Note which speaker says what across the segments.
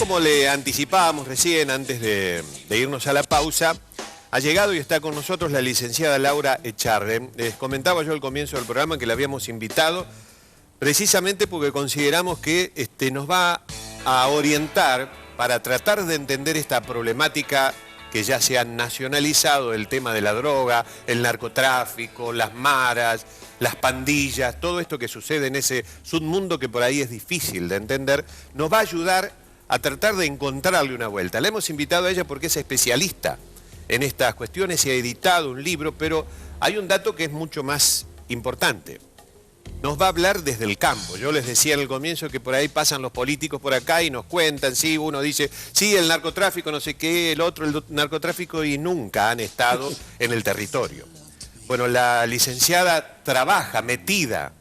Speaker 1: como le anticipábamos recién, antes de irnos a la pausa, ha llegado y está con nosotros la licenciada Laura Echarre. Les comentaba yo al comienzo del programa que la habíamos invitado precisamente porque consideramos que nos va a orientar para tratar de entender esta problemática que ya se ha nacionalizado, el tema de la droga, el narcotráfico, las maras, las pandillas, todo esto que sucede en ese submundo que por ahí es difícil de entender, nos va a ayudar a tratar de encontrarle una vuelta. La hemos invitado a ella porque es especialista en estas cuestiones y ha editado un libro, pero hay un dato que es mucho más importante. Nos va a hablar desde el campo. Yo les decía en el comienzo que por ahí pasan los políticos por acá y nos cuentan, sí, uno dice, sí, el narcotráfico, no sé qué, el otro, el narcotráfico, y nunca han estado en el territorio. Bueno, la licenciada trabaja metida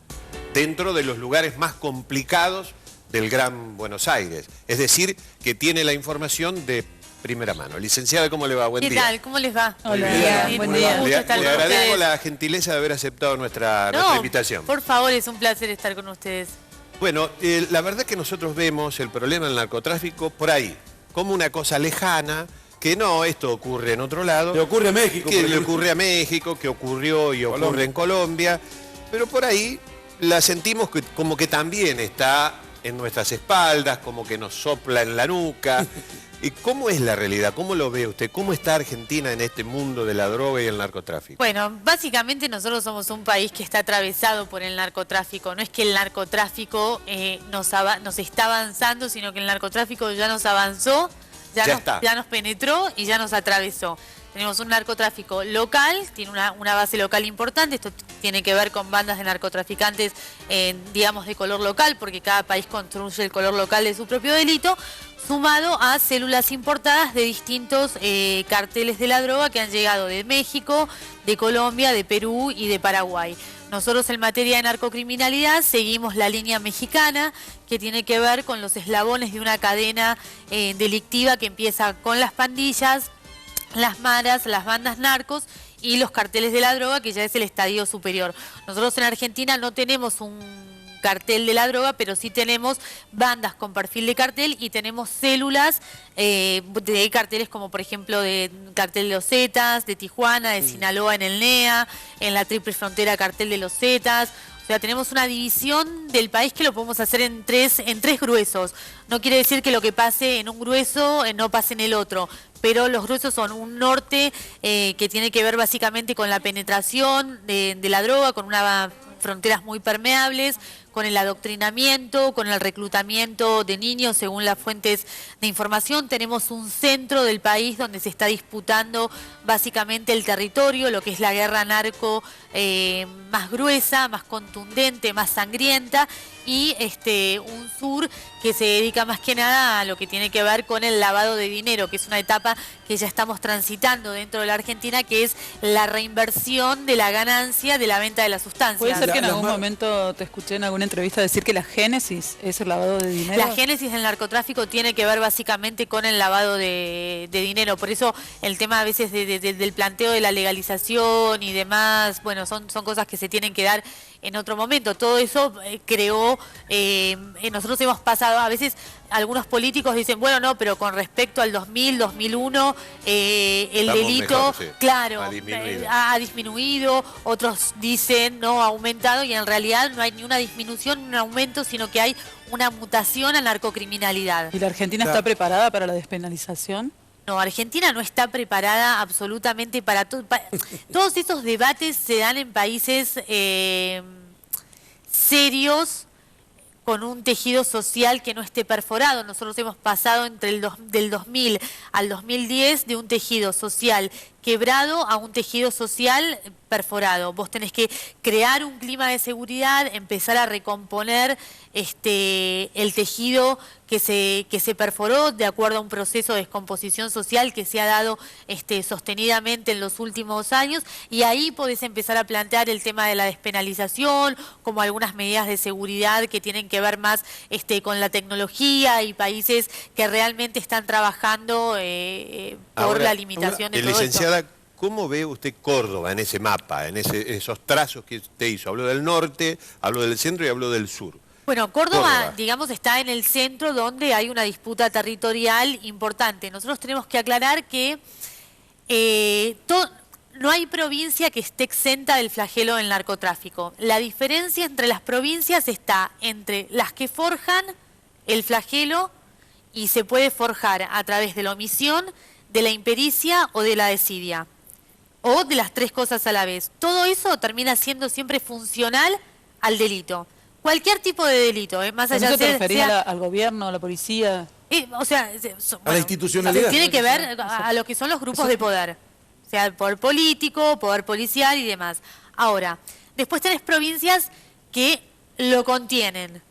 Speaker 1: dentro de los lugares más complicados del Gran Buenos Aires. Es decir, que tiene la información de primera mano. Licenciada, ¿cómo le va? Buen día.
Speaker 2: ¿Qué tal? ¿Cómo les va?
Speaker 3: Hola, buen día.
Speaker 1: Le agradezco la gentileza de haber aceptado nuestra invitación.
Speaker 2: Por favor, es un placer estar con ustedes.
Speaker 1: Bueno, la verdad es que nosotros vemos el problema del narcotráfico por ahí, como una cosa lejana, que no, esto ocurre en otro lado.
Speaker 3: Le ocurre a México.
Speaker 1: Que le ocurre a México, que ocurrió y ocurre en Colombia, pero por ahí la sentimos como que también está en nuestras espaldas, como que nos sopla en la nuca. ¿Y cómo es la realidad? ¿Cómo lo ve usted? ¿Cómo está Argentina en este mundo de la droga y el narcotráfico?
Speaker 2: Bueno, básicamente nosotros somos un país que está atravesado por el narcotráfico. No es que el narcotráfico nos está avanzando, sino que el narcotráfico ya nos avanzó, ya nos penetró y ya nos atravesó. Tenemos un narcotráfico local, tiene una base local importante. Esto tiene que ver con bandas de narcotraficantes, digamos, de color local, porque cada país construye el color local de su propio delito, sumado a células importadas de distintos carteles de la droga que han llegado de México, de Colombia, de Perú y de Paraguay. Nosotros en materia de narcocriminalidad seguimos la línea mexicana, que tiene que ver con los eslabones de una cadena delictiva que empieza con las pandillas, las maras, las bandas narcos y los carteles de la droga, que ya es el estadio superior. Nosotros en Argentina no tenemos un cartel de la droga, pero sí tenemos bandas con perfil de cartel y tenemos células de carteles como por ejemplo de cartel de los Zetas, de Tijuana, de Sinaloa en el NEA, en la Triple Frontera cartel de los Zetas. O sea, tenemos una división del país que lo podemos hacer en tres gruesos. No quiere decir que lo que pase en un grueso no pase en el otro, pero los gruesos son un norte que tiene que ver básicamente con la penetración de la droga, con unas fronteras muy permeables, con el adoctrinamiento, con el reclutamiento de niños según las fuentes de información. Tenemos un centro del país donde se está disputando básicamente el territorio, lo que es la guerra narco más gruesa, más contundente, más sangrienta, y un sur que se dedica más que nada a lo que tiene que ver con el lavado de dinero, que es una etapa que ya estamos transitando dentro de la Argentina, que es la reinversión de la ganancia de la venta de la sustancia.
Speaker 4: ¿Puede ser que en algún momento te escuché en alguna entrevista decir que la génesis es el lavado de dinero?
Speaker 2: La génesis del narcotráfico tiene que ver básicamente con el lavado de dinero, por eso el tema a veces del planteo de la legalización y demás, bueno, son cosas que se tienen que dar en otro momento. Todo eso creó, nosotros hemos pasado, a veces algunos políticos dicen, bueno, no, pero con respecto al 2000, 2001, el
Speaker 1: estamos
Speaker 2: delito,
Speaker 1: mejor, sí,
Speaker 2: claro,
Speaker 1: ha
Speaker 2: disminuido, otros dicen, no, ha aumentado, y en realidad no hay ni una disminución ni un aumento, sino que hay una mutación a narcocriminalidad.
Speaker 4: ¿Y la Argentina está preparada para la despenalización?
Speaker 2: No, Argentina no está preparada absolutamente para todo. Todos esos debates se dan en países serios, con un tejido social que no esté perforado. Nosotros hemos pasado del 2000 al 2010 de un tejido social quebrado a un tejido social perforado. Vos tenés que crear un clima de seguridad, empezar a recomponer el tejido que se perforó de acuerdo a un proceso de descomposición social que se ha dado sostenidamente en los últimos años, y ahí podés empezar a plantear el tema de la despenalización, como algunas medidas de seguridad que tienen que ver más con la tecnología, y países que realmente están trabajando por la limitación de todo
Speaker 1: licenciada,
Speaker 2: esto.
Speaker 1: ¿Cómo ve usted Córdoba en ese mapa, en esos trazos que usted hizo? Habló del norte, habló del centro y habló del sur.
Speaker 2: Bueno, Córdoba, digamos, está en el centro donde hay una disputa territorial importante. Nosotros tenemos que aclarar que no hay provincia que esté exenta del flagelo del narcotráfico. La diferencia entre las provincias está entre las que forjan el flagelo y se puede forjar a través de la omisión, de la impericia o de la desidia. O de las tres cosas a la vez. Todo eso termina siendo siempre funcional al delito. Cualquier tipo de delito, más allá de...
Speaker 4: ¿Te referís al gobierno, a la policía?
Speaker 2: O sea,
Speaker 3: a la institucionalidad.
Speaker 2: Tiene que ver a lo que son los grupos de poder. O sea, poder político, poder policial y demás. Ahora, después tenés provincias que lo contienen.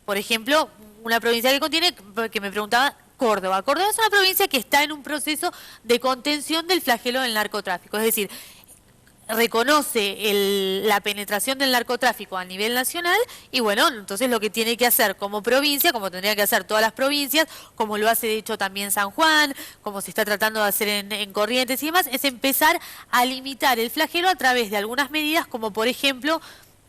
Speaker 2: Por ejemplo, una provincia que contiene, que me preguntaba, Córdoba. Córdoba es una provincia que está en un proceso de contención del flagelo del narcotráfico. Es decir, reconoce la penetración del narcotráfico a nivel nacional y bueno, entonces lo que tiene que hacer como provincia, como tendría que hacer todas las provincias, como lo hace de hecho también San Juan, como se está tratando de hacer en Corrientes y demás, es empezar a limitar el flagelo a través de algunas medidas como por ejemplo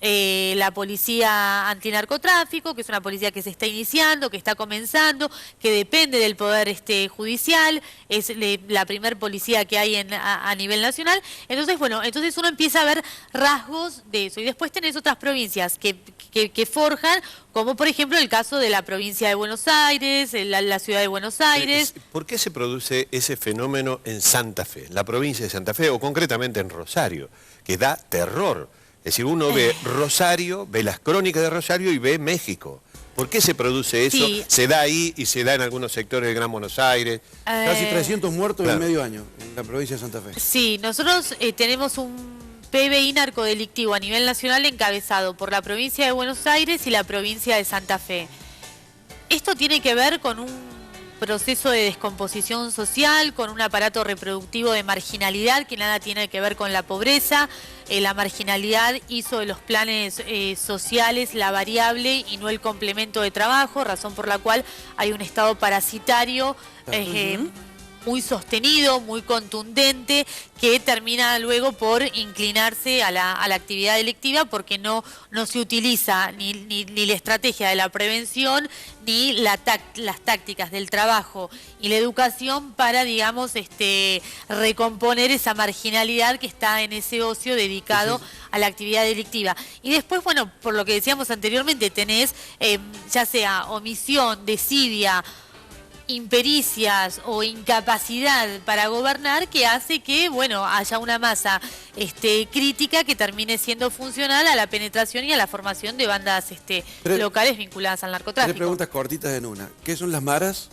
Speaker 2: la policía antinarcotráfico, que es una policía que se está iniciando, que está comenzando, que depende del poder judicial, es la primer policía que hay a nivel nacional. Entonces, bueno, entonces uno empieza a ver rasgos de eso. Y después tenés otras provincias que forjan, como por ejemplo el caso de la provincia de Buenos Aires, la ciudad de Buenos Aires.
Speaker 1: ¿Por qué se produce ese fenómeno en Santa Fe, en la provincia de Santa Fe, o concretamente en Rosario, que da terror? Es decir, uno ve Rosario, ve las crónicas de Rosario y ve México. ¿Por qué se produce eso? Sí. Se da ahí y se da en algunos sectores del Gran Buenos Aires.
Speaker 3: Casi 300 muertos en medio año en la provincia de Santa Fe.
Speaker 2: Sí, nosotros tenemos un PBI narcodelictivo a nivel nacional encabezado por la provincia de Buenos Aires y la provincia de Santa Fe. Esto tiene que ver con un proceso de descomposición social, con un aparato reproductivo de marginalidad que nada tiene que ver con la pobreza. La marginalidad hizo de los planes sociales la variable y no el complemento de trabajo, razón por la cual hay un estado parasitario muy sostenido, muy contundente, que termina luego por inclinarse a la actividad delictiva porque no se utiliza ni la estrategia de la prevención ni las tácticas del trabajo y la educación para, digamos, recomponer esa marginalidad que está en ese ocio dedicado a la actividad delictiva. Y después, bueno, por lo que decíamos anteriormente, tenés ya sea omisión, desidia, impericias o incapacidad para gobernar que hace que, bueno, haya una masa crítica que termine siendo funcional a la penetración y a la formación de bandas locales vinculadas al narcotráfico.
Speaker 3: 3 preguntas cortitas en una. ¿Qué son las maras?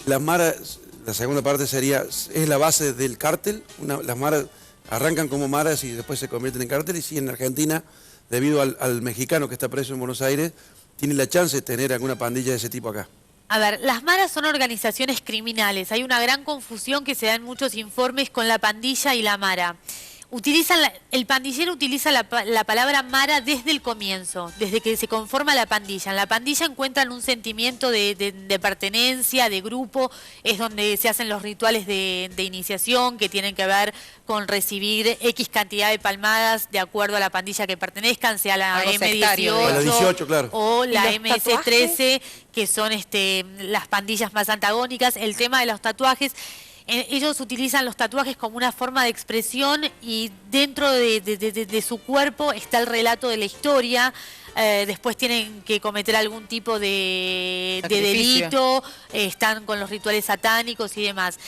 Speaker 3: Las maras, la segunda parte sería, ¿es la base del cártel? Las maras arrancan como maras y después se convierten en cárteles. Y si en Argentina, debido al mexicano que está preso en Buenos Aires, tiene la chance de tener alguna pandilla de ese tipo acá.
Speaker 2: A ver, las maras son organizaciones criminales. Hay una gran confusión que se da en muchos informes con la pandilla y la mara. El pandillero utiliza la palabra mara desde el comienzo, desde que se conforma la pandilla. En la pandilla encuentran un sentimiento de pertenencia, de grupo, es donde se hacen los rituales de iniciación que tienen que ver con recibir X cantidad de palmadas de acuerdo a la pandilla que pertenezcan, sea la M18
Speaker 3: claro,
Speaker 2: o la MS13, que son las pandillas más antagónicas. El tema de los tatuajes... Ellos utilizan los tatuajes como una forma de expresión y dentro de su cuerpo está el relato de la historia. Después tienen que cometer algún tipo de delito, están con los rituales satánicos y demás.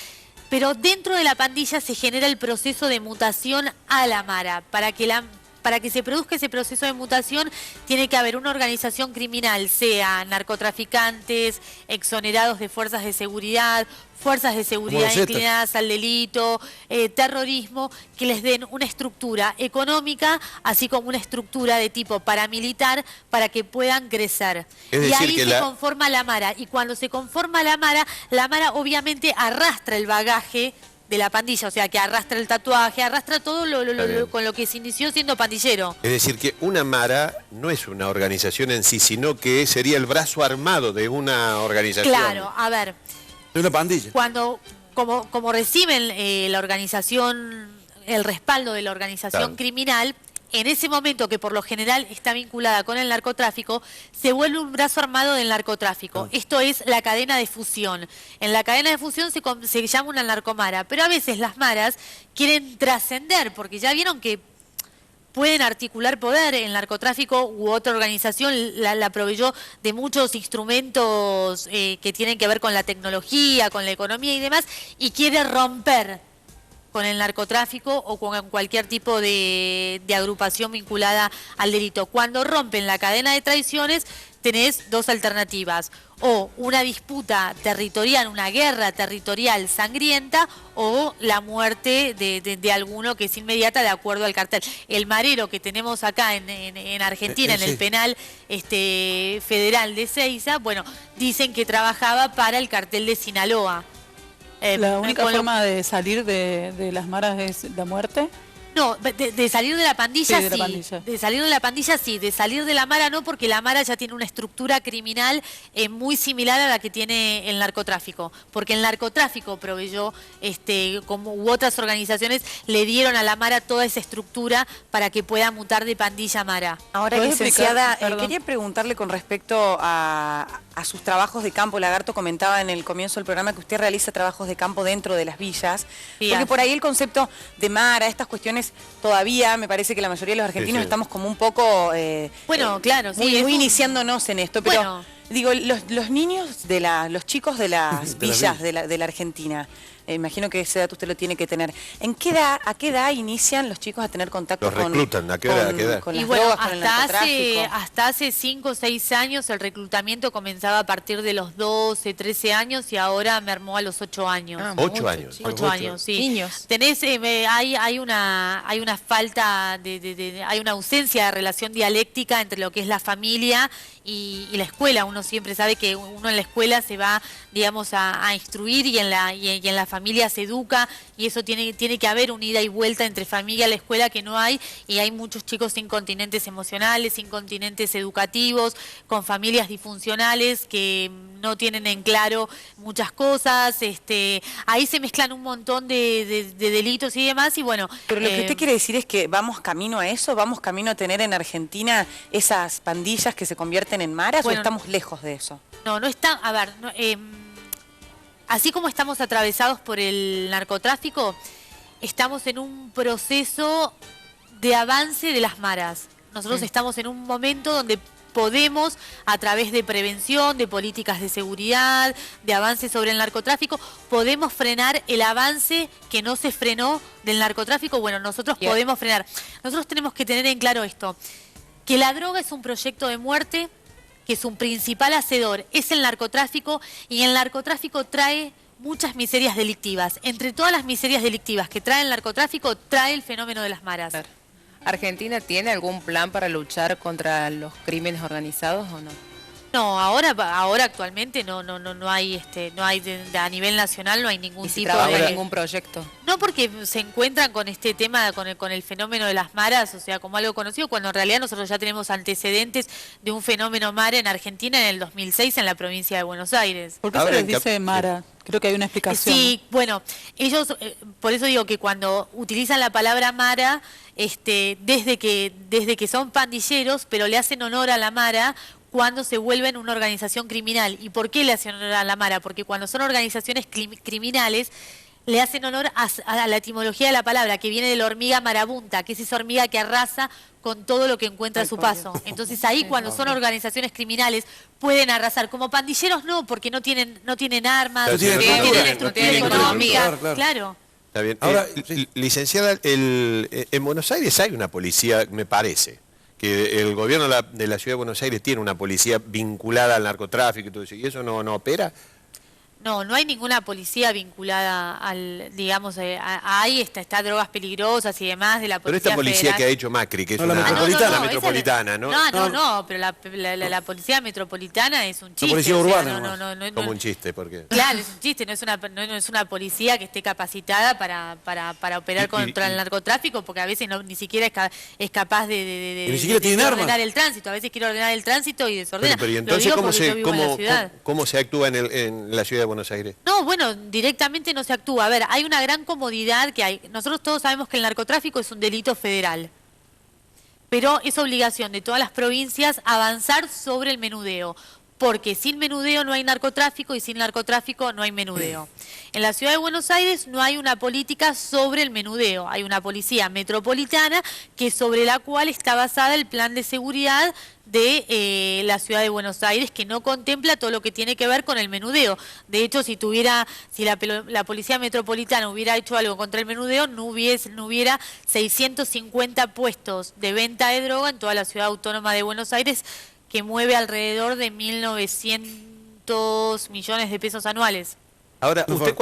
Speaker 2: Pero dentro de la pandilla se genera el proceso de mutación a la mara. Para que se produzca ese proceso de mutación tiene que haber una organización criminal, sea narcotraficantes, exonerados de fuerzas de seguridad inclinadas al delito, terrorismo, que les den una estructura económica, así como una estructura de tipo paramilitar para que puedan crecer. Y ahí se conforma la mara. Y cuando se conforma la mara obviamente arrastra el bagaje de la pandilla, o sea, que arrastra el tatuaje, arrastra todo con lo que se inició siendo pandillero.
Speaker 1: Es decir, que una mara no es una organización en sí, sino que sería el brazo armado de una organización.
Speaker 2: Claro, a ver.
Speaker 3: De una pandilla.
Speaker 2: Como reciben la organización, el respaldo de la organización criminal, en ese momento, que por lo general está vinculada con el narcotráfico, se vuelve un brazo armado del narcotráfico. Esto es la cadena de fusión. En la cadena de fusión se llama una narcomara, pero a veces las maras quieren trascender, porque ya vieron que pueden articular poder. El narcotráfico u otra organización la proveyó de muchos instrumentos que tienen que ver con la tecnología, con la economía y demás, y quiere romper con el narcotráfico o con cualquier tipo de agrupación vinculada al delito. Cuando rompen la cadena de traiciones, tenés dos alternativas: o una disputa territorial, una guerra territorial sangrienta, o la muerte de alguno que es inmediata de acuerdo al cartel. El marero que tenemos acá en Argentina, en el penal federal de Seiza, bueno, dicen que trabajaba para el cartel de Sinaloa.
Speaker 4: ¿La única forma de salir de las maras es la muerte?
Speaker 2: No, de salir de la pandilla
Speaker 4: sí.
Speaker 2: De salir de la pandilla sí, de salir de la mara no, porque la mara ya tiene una estructura criminal muy similar a la que tiene el narcotráfico, porque el narcotráfico proveyó, como u otras organizaciones, le dieron a la mara toda esa estructura para que pueda mutar de pandilla a mara.
Speaker 5: Ahora, licenciada, quería preguntarle con respecto a sus trabajos de campo. Lagarto comentaba en el comienzo del programa que usted realiza trabajos de campo dentro de las villas, porque por ahí el concepto de mara, estas cuestiones, todavía me parece que la mayoría de los argentinos estamos como un poco muy iniciándonos en esto, pero digo, los niños los chicos de las villas de la Argentina, imagino que ese dato usted lo tiene que tener. ¿A qué edad inician los chicos a tener contacto
Speaker 1: con... ¿Los reclutan? ¿A qué edad?
Speaker 5: Con las drogas, con el narcotráfico?
Speaker 2: Hasta hace 5 o 6 años el reclutamiento comenzaba a partir de los 12, 13 años y ahora mermó a los 8 años.
Speaker 1: 8 años.
Speaker 2: 8 años, sí.
Speaker 5: Niños.
Speaker 2: Tenés, hay una falta, hay una ausencia de relación dialéctica entre lo que es la familia y la escuela. Uno siempre sabe que uno en la escuela se va, digamos, a instruir y en la familia se educa, y eso tiene que haber un ida y vuelta entre familia y la escuela que no hay, y hay muchos chicos incontinentes emocionales, incontinentes educativos, con familias disfuncionales que no tienen en claro muchas cosas, ahí se mezclan un montón de delitos y demás, y bueno...
Speaker 5: Pero lo que usted quiere decir es que vamos camino a eso, vamos camino a tener en Argentina esas pandillas que se convierten en maras, ¿o estamos lejos de eso?
Speaker 2: No está, a ver... así como estamos atravesados por el narcotráfico, estamos en un proceso de avance de las maras. Nosotros estamos en un momento donde podemos, a través de prevención, de políticas de seguridad, de avances sobre el narcotráfico, podemos frenar el avance que no se frenó del narcotráfico. Bueno, nosotros podemos frenar. Nosotros tenemos que tener en claro esto, que la droga es un proyecto de muerte, que su principal hacedor es el narcotráfico, y el narcotráfico trae muchas miserias delictivas. Entre todas las miserias delictivas que trae el narcotráfico, trae el fenómeno de las maras.
Speaker 6: ¿Argentina tiene algún plan para luchar contra los crímenes organizados o no?
Speaker 2: No, ahora actualmente no hay a nivel nacional no hay ningún tipo
Speaker 6: de ningún proyecto.
Speaker 2: No, porque se encuentran con este tema, con el fenómeno de las maras, o sea, como algo conocido, cuando en realidad nosotros ya tenemos antecedentes de un fenómeno mara en Argentina en el 2006 en la provincia de Buenos Aires.
Speaker 4: ¿Por qué se les dice mara? Creo que hay una explicación.
Speaker 2: Sí, bueno, ellos, por eso digo que cuando utilizan la palabra mara, desde que son pandilleros, pero le hacen honor a la mara cuando se vuelven una organización criminal. ¿Y por qué le hacen honor a la mara? Porque cuando son organizaciones criminales, le hacen honor a la etimología de la palabra, que viene de la hormiga marabunta, que es esa hormiga que arrasa con todo lo que encuentra a su paso. Entonces ahí cuando son organizaciones criminales pueden arrasar. Como pandilleros no, porque no tienen armas, no tienen estructura económica. Claro.
Speaker 1: Está bien. Ahora, licenciada, en Buenos Aires hay una policía, me parece, que el gobierno de la Ciudad de Buenos Aires tiene una policía vinculada al narcotráfico y todo eso, ¿y eso no opera?
Speaker 2: No hay ninguna policía vinculada al, digamos, ahí está drogas peligrosas y demás de la policía.
Speaker 1: Pero esta policía
Speaker 2: federal
Speaker 1: que ha hecho Macri, que es
Speaker 3: la
Speaker 1: metropolitana, ¿no?
Speaker 2: No, pero la policía metropolitana es un chiste.
Speaker 3: La policía urbana.
Speaker 1: Como un chiste, porque...
Speaker 2: Claro, es un chiste, no es una policía que esté capacitada para operar contra el narcotráfico, porque a veces ni siquiera es capaz
Speaker 3: ni siquiera tienen armas.
Speaker 2: Ordenar el tránsito. A veces quiere ordenar el tránsito y desordena.
Speaker 1: Pero ¿y entonces cómo se actúa en la Ciudad de Buenos Aires?
Speaker 2: No, bueno, directamente no se actúa. A ver, hay una gran comodidad que hay. Nosotros todos sabemos que el narcotráfico es un delito federal. pero es obligación de todas las provincias avanzar sobre el menudeo, porque sin menudeo no hay narcotráfico y sin narcotráfico no hay menudeo. En la Ciudad de Buenos Aires no hay una política sobre el menudeo, hay una policía metropolitana sobre la cual está basada el plan de seguridad de la Ciudad de Buenos Aires, que no contempla todo lo que tiene que ver con el menudeo. De hecho, si la Policía Metropolitana hubiera hecho algo contra el menudeo, no hubiera 650 puestos de venta de droga en toda la Ciudad Autónoma de Buenos Aires, que mueve alrededor de 1.900 millones de pesos anuales.
Speaker 1: Ahora, ¿usted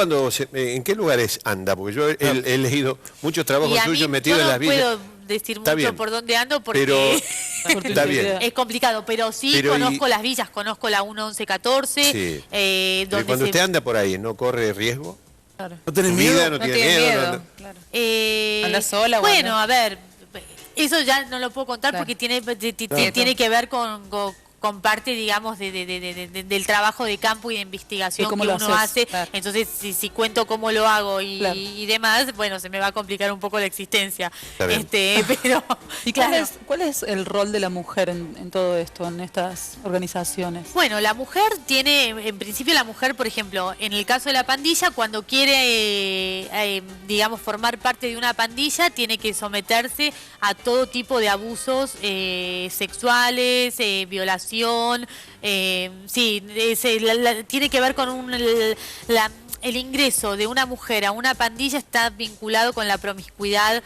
Speaker 1: en qué lugares anda? Porque yo he leído muchos trabajos suyos metidos en las villas.
Speaker 2: No puedo decir mucho por dónde ando porque
Speaker 1: está bien.
Speaker 2: Es complicado, pero conozco las villas, conozco la 1114.
Speaker 1: Sí. Cuando usted anda por ahí, ¿no corre riesgo?
Speaker 4: Claro.
Speaker 3: ¿No tenés miedo?
Speaker 1: ¿No tiene miedo?
Speaker 6: Claro.
Speaker 2: ¿Anda sola? Bueno, a ver, eso ya no lo puedo contar porque tiene que ver con parte, digamos, del trabajo de campo y de investigación que uno hace. Claro. Entonces, si cuento cómo lo hago y demás, bueno, se me va a complicar un poco la existencia. Pero,
Speaker 4: ¿y cuál es el rol de la mujer en todo esto, en estas organizaciones?
Speaker 2: Bueno, la mujer en principio la mujer, por ejemplo, en el caso de la pandilla, cuando quiere, digamos, formar parte de una pandilla, tiene que someterse a todo tipo de abusos sexuales, violaciones. Tiene que ver con el ingreso de una mujer a una pandilla está vinculado con la promiscuidad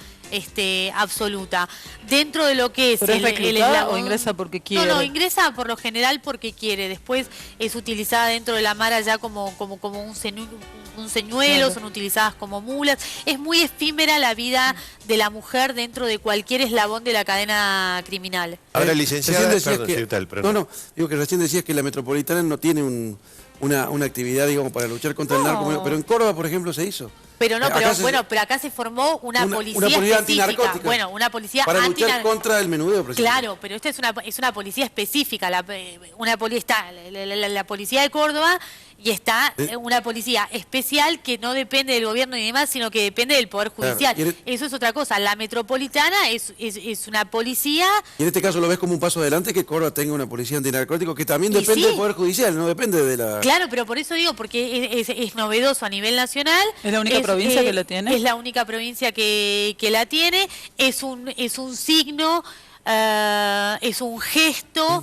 Speaker 2: absoluta. Dentro de lo que es...
Speaker 4: ¿Pero es reclutada o ingresa porque quiere?
Speaker 2: No, ingresa por lo general porque quiere. Después es utilizada dentro de la mara ya como un señuelo, claro. Son utilizadas como mulas. Es muy efímera la vida de la mujer dentro de cualquier eslabón de la cadena criminal.
Speaker 1: Ahora, licenciada,
Speaker 3: digo que recién decías que la metropolitana no tiene una actividad, digamos, para luchar contra el narco, pero en Córdoba, por ejemplo, se hizo.
Speaker 2: Pero pero acá se formó una policía específica. Bueno, una policía
Speaker 3: para luchar contra el menudeo,
Speaker 2: claro, pero esta es una policía específica, la policía de Córdoba, y está una policía especial que no depende del gobierno ni demás, sino que depende del Poder Judicial. Claro, eso es otra cosa. La metropolitana es una policía...
Speaker 3: Y en este caso lo ves como un paso adelante que Córdoba tenga una policía antinarcótico que también depende del Poder Judicial, no depende de la...
Speaker 2: Claro, pero por eso digo, porque es novedoso a nivel nacional.
Speaker 4: ¿Es la única provincia que lo tiene?
Speaker 2: Es la única provincia que la tiene. Es un signo, es un gesto...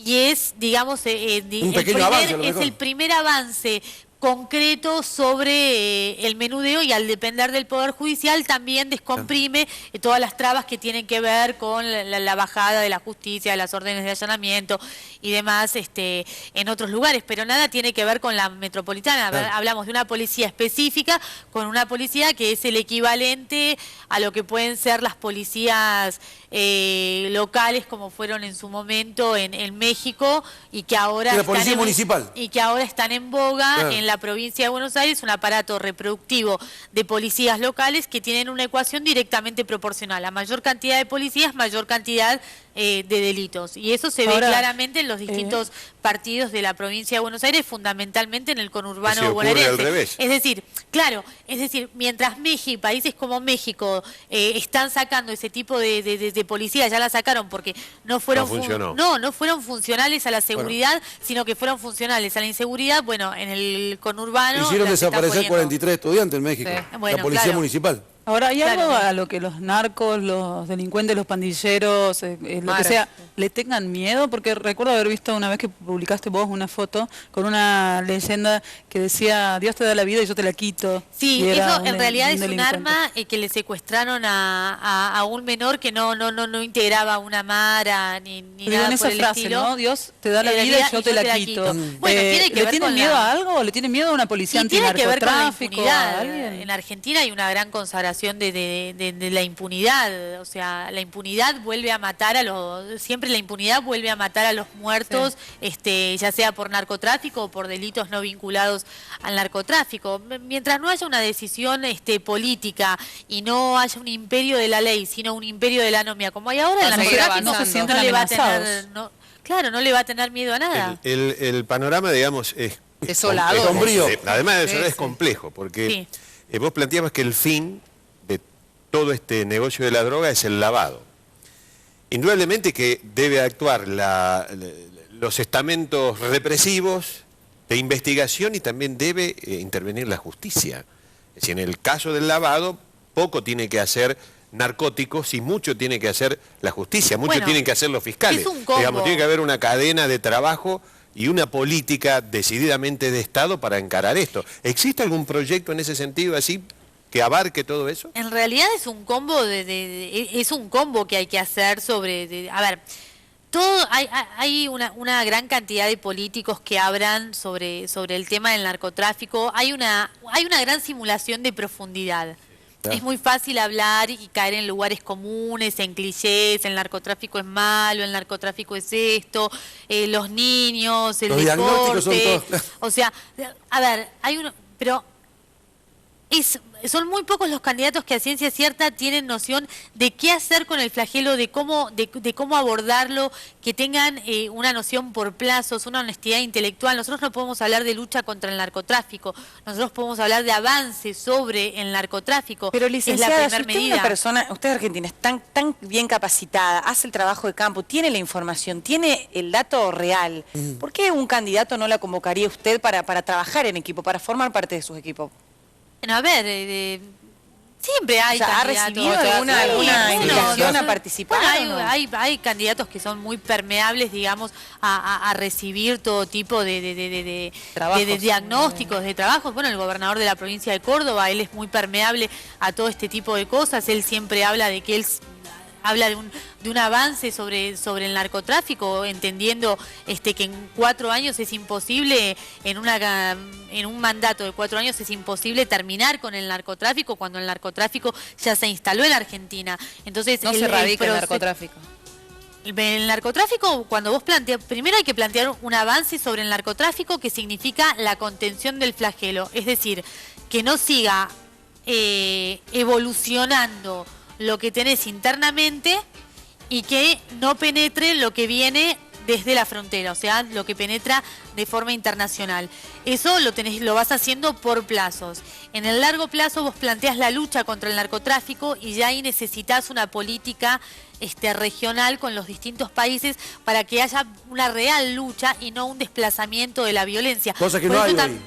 Speaker 2: Y es, digamos, el primer avance concreto sobre el menudeo, y al depender del Poder Judicial también descomprime todas las trabas que tienen que ver con la bajada de la justicia, de las órdenes de allanamiento y demás en otros lugares, pero nada tiene que ver con la metropolitana. Claro. Hablamos de una policía específica con una policía que es el equivalente a lo que pueden ser las policías locales, como fueron en su momento en México, y que ahora están en boga. Claro. En la provincia de Buenos Aires, un aparato reproductivo de policías locales que tienen una ecuación directamente proporcional. A mayor cantidad de policías, mayor cantidad de delitos. Y eso se ve claramente en los distintos partidos de la provincia de Buenos Aires, fundamentalmente en el conurbano bonaerense. Es decir, mientras países como México están sacando ese tipo de policías, ya la sacaron porque no fueron funcionales a la seguridad, sino que fueron funcionales a la inseguridad. Bueno, en el conurbano...
Speaker 3: Hicieron desaparecer 43 estudiantes en México, la policía municipal.
Speaker 4: Ahora, ¿hay algo a lo que los narcos, los delincuentes, los pandilleros, lo que sea, le tengan miedo? Porque recuerdo haber visto una vez que publicaste vos una foto con una leyenda que decía, Dios te da la vida y yo te la quito.
Speaker 2: Sí, eso en realidad es un arma que le secuestraron a un menor que no integraba una mara ni nada
Speaker 4: en esa
Speaker 2: por el
Speaker 4: frase,
Speaker 2: estilo.
Speaker 4: ¿no? Dios te da la vida y yo te la quito.
Speaker 2: Bueno, tiene que
Speaker 4: ¿le
Speaker 2: ver
Speaker 4: tienen miedo a algo o le tienen miedo a una policía antinarcotráfico?
Speaker 2: Tiene que ver con la impunidad. En Argentina hay una gran consagración de la impunidad. O sea, la impunidad vuelve a matar siempre la impunidad vuelve a matar a los muertos, ya sea por narcotráfico o por delitos no vinculados al narcotráfico. Mientras no haya una decisión política y no haya un imperio de la ley, sino un imperio de la anomia, como hay ahora, el narcotráfico
Speaker 4: no se sienten amenazados.
Speaker 2: No le va a tener miedo a nada.
Speaker 1: El panorama, digamos, es
Speaker 6: desolador.
Speaker 1: Sombrío. Además de desolador, es complejo, porque vos planteabas que el fin de todo este negocio de la droga es el lavado. indudablemente que debe actuar los estamentos represivos de investigación y también debe intervenir la justicia. Es decir, en el caso del lavado, poco tiene que hacer narcóticos y mucho tiene que hacer la justicia, mucho tienen que hacer los fiscales.
Speaker 2: Es un combo.
Speaker 1: Digamos, tiene que haber una cadena de trabajo y una política decididamente de Estado para encarar esto. ¿Existe algún proyecto en ese sentido así que abarque todo eso?
Speaker 2: En realidad es un combo es un combo que hay que hacer sobre... a ver, hay una gran cantidad de políticos que hablan sobre el tema del narcotráfico. Hay una gran simulación de profundidad. Es muy fácil hablar y caer en lugares comunes, en clichés, el narcotráfico es malo, el narcotráfico es esto, los niños, el
Speaker 3: los diagnósticos son
Speaker 2: deporte.
Speaker 3: todos.
Speaker 2: O sea, a ver, pero son muy pocos los candidatos que a ciencia cierta tienen noción de qué hacer con el flagelo, de cómo abordarlo, que tengan una noción por plazos, una honestidad intelectual. Nosotros no podemos hablar de lucha contra el narcotráfico, nosotros podemos hablar de avance sobre el narcotráfico.
Speaker 5: Pero licenciada,
Speaker 2: es la
Speaker 5: si
Speaker 2: primera
Speaker 5: usted
Speaker 2: medida.
Speaker 5: Una persona, usted es argentina, es tan bien capacitada, hace el trabajo de campo, tiene la información, tiene el dato real, ¿por qué un candidato no la convocaría usted para trabajar en equipo, para formar parte de sus equipos?
Speaker 2: Bueno, a ver, siempre hay
Speaker 5: ¿ha
Speaker 2: candidatos.
Speaker 5: recibido alguna invitación a participar?
Speaker 2: Bueno, hay candidatos que son muy permeables, digamos, a recibir todo tipo de diagnósticos, de trabajos. Bueno, el gobernador de la provincia de Córdoba, él es muy permeable a todo este tipo de cosas. Él siempre habla de que él habla de un avance sobre el narcotráfico, entendiendo que en 4 años es imposible, en un mandato de 4 años es imposible terminar con el narcotráfico cuando el narcotráfico ya se instaló en la Argentina. Entonces
Speaker 6: no se radica el narcotráfico.
Speaker 2: El narcotráfico, cuando vos planteas, primero hay que plantear un avance sobre el narcotráfico que significa la contención del flagelo, es decir, que no siga evolucionando lo que tenés internamente y que no penetre lo que viene desde la frontera, o sea, lo que penetra de forma internacional. Eso lo vas haciendo por plazos. En el largo plazo vos planteás la lucha contra el narcotráfico y ya ahí necesitas una política regional con los distintos países para que haya una real lucha y no un desplazamiento de la violencia.
Speaker 3: Cosa que no hay hoy.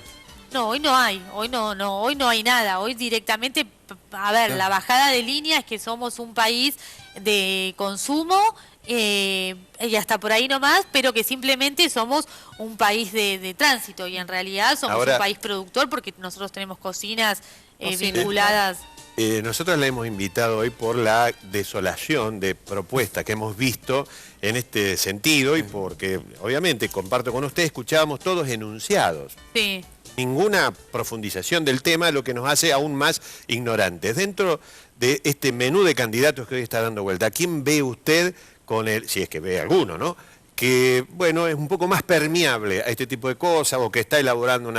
Speaker 2: No, hoy no hay, hoy no hay nada, hoy directamente, a ver, la bajada de línea es que somos un país de consumo y hasta por ahí nomás, pero que simplemente somos un país de tránsito y en realidad somos un país productor porque nosotros tenemos cocinas vinculadas.
Speaker 1: Nosotros la hemos invitado hoy por la desolación de propuestas que hemos visto en este sentido y porque, obviamente, comparto con usted, escuchábamos todos enunciados.
Speaker 2: Sí.
Speaker 1: Ninguna profundización del tema, lo que nos hace aún más ignorantes. Dentro de este menú de candidatos que hoy está dando vuelta, ¿a quién ve usted con el, si es que ve alguno, ¿no?, que, bueno, es un poco más permeable a este tipo de cosas o que está elaborando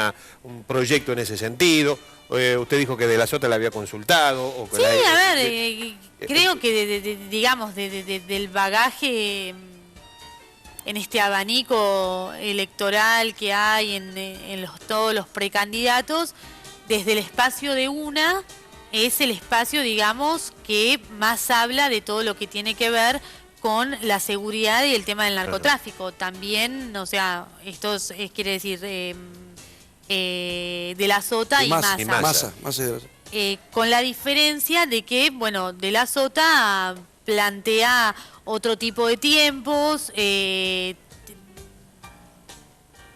Speaker 1: un proyecto en ese sentido? Usted dijo que De la Sota la había consultado. O que
Speaker 2: a ver, creo que digamos, del bagaje en este abanico electoral que hay en todos los precandidatos, desde el espacio de una, es el espacio, digamos, que más habla de todo lo que tiene que ver con la seguridad y el tema del narcotráfico. También, o sea, esto quiere decir De la Sota y Massa. Con la diferencia de que, bueno, De la Sota plantea otro tipo de tiempos,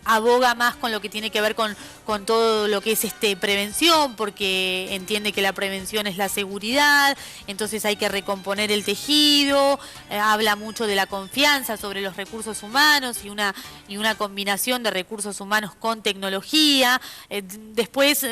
Speaker 2: aboga más con lo que tiene que ver con todo lo que es prevención, porque entiende que la prevención es la seguridad, entonces hay que recomponer el tejido, habla mucho de la confianza sobre los recursos humanos y una combinación de recursos humanos con tecnología. Después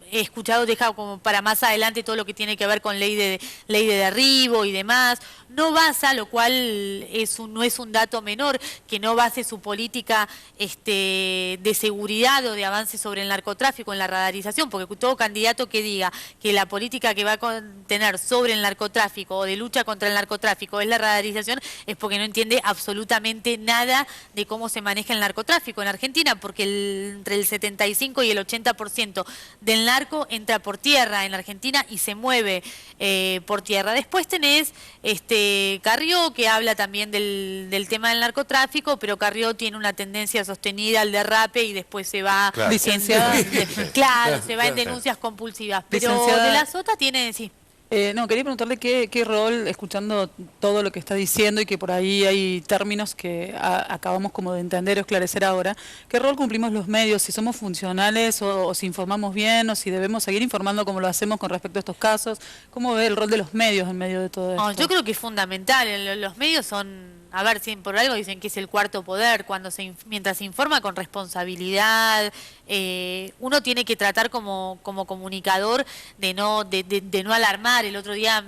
Speaker 2: he escuchado, deja como para más adelante todo lo que tiene que ver con ley de derribo y demás. No basa, lo cual no es un dato menor, que no base su política de seguridad o de avance sobre el narcotráfico en la radarización, porque todo candidato que diga que la política que va a tener sobre el narcotráfico o de lucha contra el narcotráfico es la radarización, es porque no entiende absolutamente nada de cómo se maneja el narcotráfico en Argentina, porque entre el 75 y el 80% del narcotráfico narco entra por tierra en Argentina y se mueve por tierra. Después tenés Carrió, que habla también del tema del narcotráfico, pero Carrió tiene una tendencia sostenida al derrape y después se va en denuncias compulsivas. Pero de la Sota tiene, sí.
Speaker 4: No, quería preguntarle qué rol, escuchando todo lo que está diciendo y que por ahí hay términos que acabamos como de entender o esclarecer ahora, ¿qué rol cumplimos los medios? Si somos funcionales o si informamos bien o si debemos seguir informando como lo hacemos con respecto a estos casos. ¿Cómo ve el rol de los medios en medio de todo esto?
Speaker 2: Yo creo que es fundamental. Los medios son... A ver, si por algo dicen que es el cuarto poder, mientras se informa con responsabilidad, uno tiene que tratar como comunicador de no alarmar. El otro día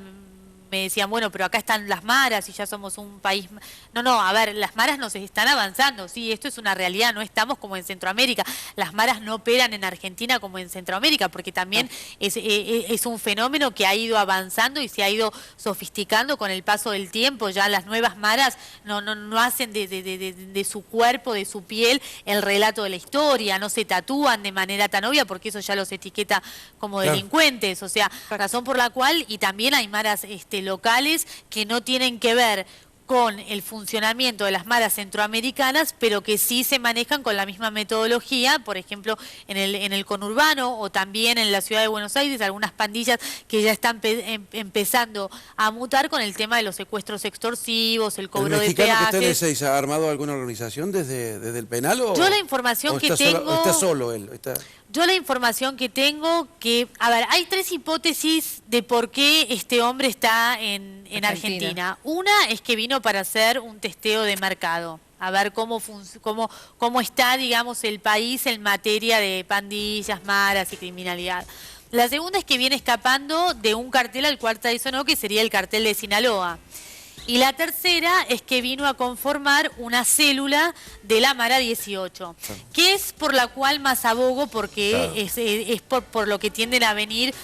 Speaker 2: me decían, bueno, pero acá están las maras y ya somos un país... No, a ver, las maras nos están avanzando, sí, esto es una realidad, no estamos como en Centroamérica. Las maras no operan en Argentina como en Centroamérica, porque también es un fenómeno que ha ido avanzando y se ha ido sofisticando con el paso del tiempo. Ya las nuevas maras no hacen de su cuerpo, de su piel, el relato de la historia, no se tatúan de manera tan obvia, porque eso ya los etiqueta como delincuentes, o sea, razón por la cual, y también hay maras locales que no tienen que ver con el funcionamiento de las maras centroamericanas, pero que sí se manejan con la misma metodología, por ejemplo, en el conurbano o también en la ciudad de Buenos Aires, algunas pandillas que ya están empezando a mutar con el tema de los secuestros extorsivos, el cobro de peajes. ¿El mexicano que está en
Speaker 3: Ezeiza ha armado alguna organización desde el penal o...?
Speaker 2: Yo la información que tengo...
Speaker 3: ¿Está solo él?
Speaker 2: Yo la información que tengo a ver, hay tres hipótesis de por qué este hombre está en Argentina. Una es que vino para hacer un testeo de mercado, a ver cómo está, digamos, el país en materia de pandillas, maras y criminalidad. La segunda es que viene escapando de un cartel al cual traicionó, que sería el cartel de Sinaloa. Y la tercera es que vino a conformar una célula de la Mara 18, que es por la cual más abogo, porque es por lo que tienden a venir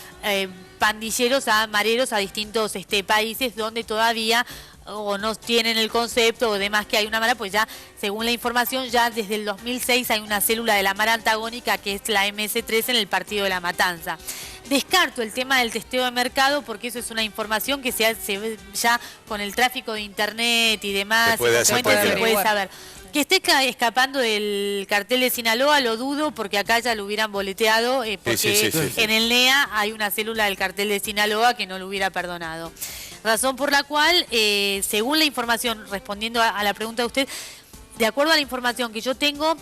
Speaker 2: pandilleros, mareros a distintos países donde todavía o no tienen el concepto o demás que hay una mara, pues ya, según la información, ya desde el 2006 hay una célula de la mara antagónica que es la MS3 en el partido de La Matanza. Descarto el tema del testeo de mercado porque eso es una información que se ve ya con el tráfico de internet y demás, se puede saber. Que esté escapando del cartel de Sinaloa lo dudo, porque acá ya lo hubieran boleteado, porque en el NEA hay una célula del cartel de Sinaloa que no lo hubiera perdonado. Razón por la cual, según la información, respondiendo a la pregunta de usted, de acuerdo a la información que yo tengo,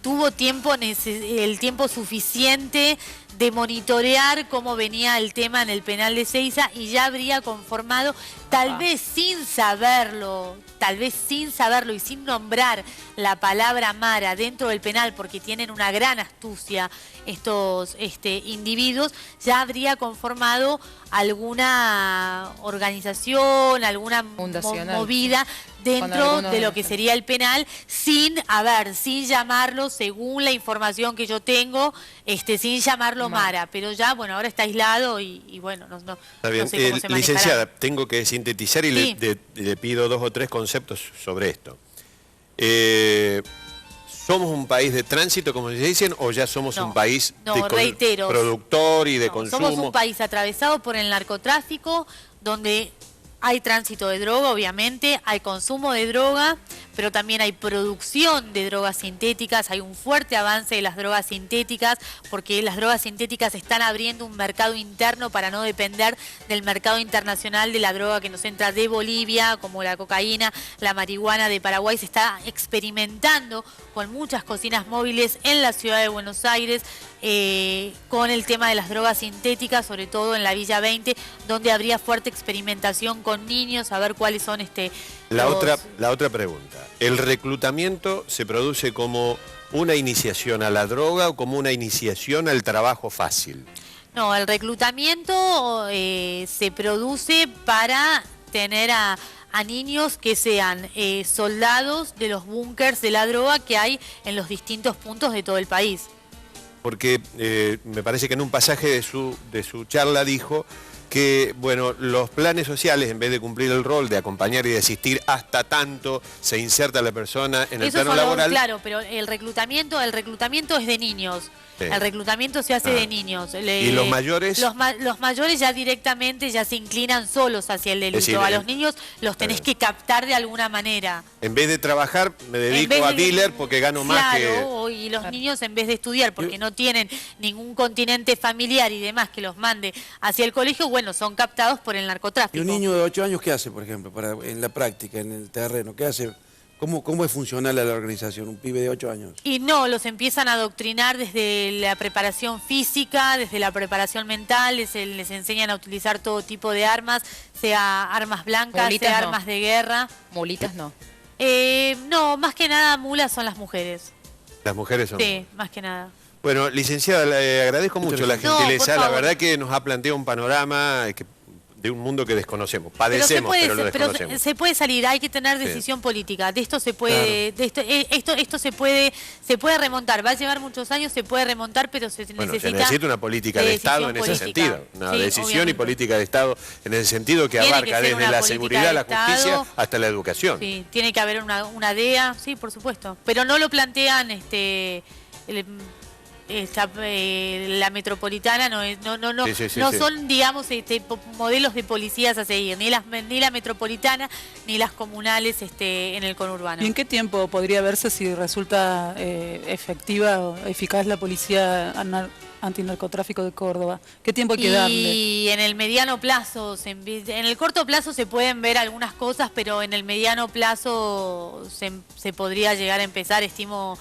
Speaker 2: tuvo el tiempo suficiente de monitorear cómo venía el tema en el penal de Ezeiza y ya habría conformado, tal vez sin saberlo y sin nombrar la palabra mara dentro del penal, porque tienen una gran astucia estos individuos, ya habría conformado alguna organización, alguna movida dentro de lo que sería el penal, sin llamarlo, según la información que yo tengo, sin llamarlo mara, pero ya, bueno, ahora está aislado y bueno, no
Speaker 1: está bien.
Speaker 2: No sé cómo se manejará.
Speaker 1: Licenciada, tengo que sintetizar y le pido 2 o 3 conceptos sobre esto. ¿Somos un país de tránsito, como se dicen, o ya somos un país de productor y de consumo?
Speaker 2: Somos un país atravesado por el narcotráfico, donde hay tránsito de droga, obviamente, hay consumo de droga, pero también hay producción de drogas sintéticas, hay un fuerte avance de las drogas sintéticas, porque las drogas sintéticas están abriendo un mercado interno para no depender del mercado internacional de la droga que nos entra de Bolivia, como la cocaína, la marihuana de Paraguay. Se está experimentando con muchas cocinas móviles en la ciudad de Buenos Aires, con el tema de las drogas sintéticas, sobre todo en la Villa 20, donde habría fuerte experimentación con niños, a ver cuáles son
Speaker 1: La otra pregunta. ¿El reclutamiento se produce como una iniciación a la droga o como una iniciación al trabajo fácil?
Speaker 2: No, el reclutamiento se produce para tener a niños que sean soldados de los búnkers de la droga que hay en los distintos puntos de todo el país.
Speaker 1: Porque me parece que en un pasaje de su charla dijo que, bueno, los planes sociales, en vez de cumplir el rol de acompañar y de asistir hasta tanto se inserta la persona en el plano laboral.
Speaker 2: Claro, pero el reclutamiento es de niños. Sí. El reclutamiento se hace de niños.
Speaker 1: ¿Y los mayores?
Speaker 2: Los mayores ya directamente ya se inclinan solos hacia el delito. Es decir, a los niños los tenés que captar de alguna manera.
Speaker 1: En vez de trabajar, me dedico a dealer porque gano más que...
Speaker 2: Claro, y los niños en vez de estudiar porque no tienen ningún continente familiar y demás que los mande hacia el colegio, bueno, son captados por el narcotráfico.
Speaker 3: ¿Y un niño de 8 años qué hace, por ejemplo, en la práctica, en el terreno? ¿Qué hace? ¿Cómo es funcional la organización, un pibe de 8 años?
Speaker 2: Y no, los empiezan a adoctrinar desde la preparación física, desde la preparación mental, les enseñan a utilizar todo tipo de armas, sea armas blancas, sea armas de guerra.
Speaker 6: ¿Mulitas no?
Speaker 2: No, más que nada mulas son las mujeres.
Speaker 1: ¿Las mujeres son?
Speaker 2: Sí, más que nada.
Speaker 1: Bueno, licenciada, le agradezco mucho la gentileza, la verdad que nos ha planteado un panorama de un mundo que desconocemos, padecemos, pero lo desconocemos.
Speaker 2: Pero se puede salir, hay que tener decisión política, de esto se puede, claro. esto se puede remontar, va a llevar muchos años, se puede remontar, pero se necesita
Speaker 1: una política de Estado en ese sentido, una decisión obviamente. Y política de Estado en ese sentido que abarca desde la seguridad, la justicia, hasta la educación.
Speaker 2: Sí, tiene que haber una DEA, sí, por supuesto, pero no lo plantean la metropolitana no son, digamos, modelos de policías a seguir, ni la metropolitana ni las comunales en el conurbano.
Speaker 4: ¿Y en qué tiempo podría verse si resulta efectiva o eficaz la policía antinarcotráfico de Córdoba? ¿Qué tiempo hay que darle?
Speaker 2: Y en el mediano plazo, en el corto plazo se pueden ver algunas cosas, pero en el mediano plazo se podría llegar a empezar, estimo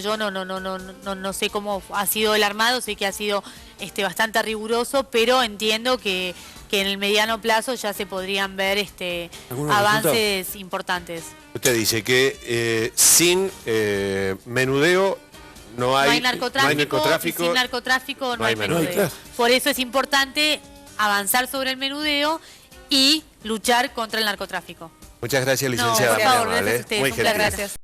Speaker 2: yo, no sé cómo ha sido el armado, sé que ha sido bastante riguroso, pero entiendo que en el mediano plazo ya se podrían ver avances importantes.
Speaker 1: Usted dice que sin menudeo no hay narcotráfico.
Speaker 2: Sin narcotráfico no hay menudeo. Por eso es importante avanzar sobre el menudeo y luchar contra el narcotráfico.
Speaker 1: Muchas gracias, licenciada.
Speaker 2: Por favor, gracias a ustedes.
Speaker 1: Muy gentil.
Speaker 6: Gracias.